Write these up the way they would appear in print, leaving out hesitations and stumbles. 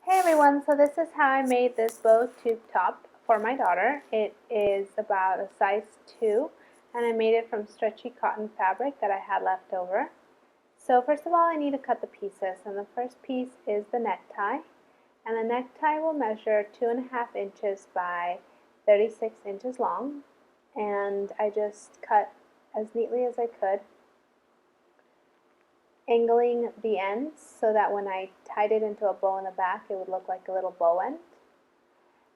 Hey everyone, so this is how I made this bow tube top for my daughter. It is about a size 2 and I made it from stretchy cotton fabric that I had left over. So first of all I need to cut the pieces, and the first piece is the necktie, and the necktie will measure 2.5 inches by 36 inches long, and I just cut as neatly as I could, angling the ends so that when I tied it into a bow in the back it would look like a little bow end.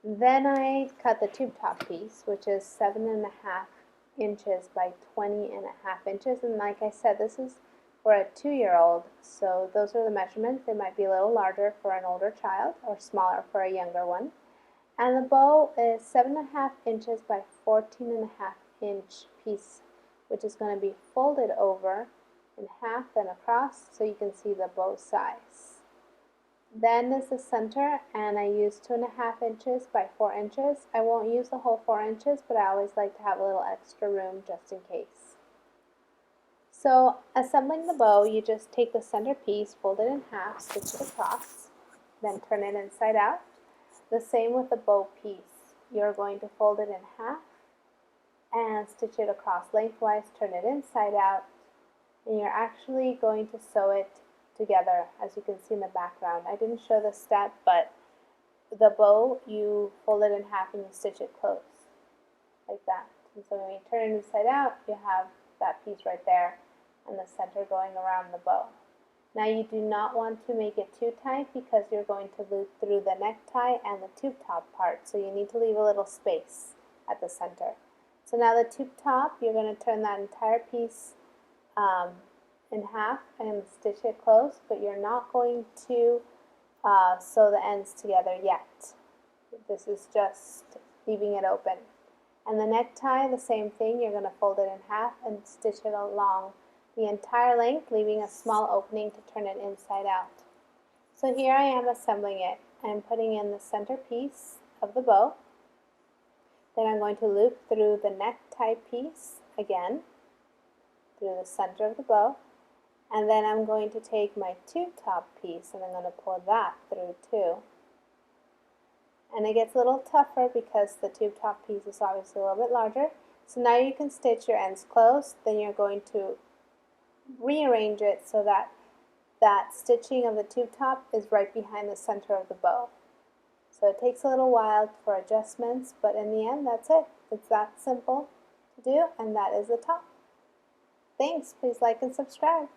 Then I cut the tube top piece, which is 7.5 inches by 20.5 inches, and like I said, this is for a 2-year-old, so those are the measurements. They might be a little larger for an older child or smaller for a younger one. And the bow is 7.5 inches by 14.5 inch piece, which is going to be folded over in half, then across, so you can see the bow size. Then is the center, and I use 2.5 inches by 4 inches. I won't use the whole 4 inches, but I always like to have a little extra room just in case. So assembling the bow, you just take the center piece, fold it in half, stitch it across, then turn it inside out. The same with the bow piece. You're going to fold it in half and stitch it across lengthwise, turn it inside out, and you're actually going to sew it together, as you can see in the background. I didn't show this step, but the bow, you fold it in half and you stitch it close, like that. And so when you turn it inside out, you have that piece right there and the center going around the bow. Now you do not want to make it too tight because you're going to loop through the necktie and the tube top part, so you need to leave a little space at the center. So now the tube top, you're going to turn that entire piece in half and stitch it close, but you're not going to sew the ends together yet. This is just leaving it open. And the necktie, the same thing. You're going to fold it in half and stitch it along the entire length, leaving a small opening to turn it inside out. So here I am assembling it. I'm putting in the center piece of the bow. Then I'm going to loop through the necktie piece again, through the center of the bow, and then I'm going to take my tube top piece and I'm going to pull that through too. And it gets a little tougher because the tube top piece is obviously a little bit larger. So now you can stitch your ends close. Then you're going to rearrange it so that that stitching of the tube top is right behind the center of the bow. So it takes a little while for adjustments, but in the end, that's it. It's that simple to do, and that is the top. Thanks. Please like and subscribe.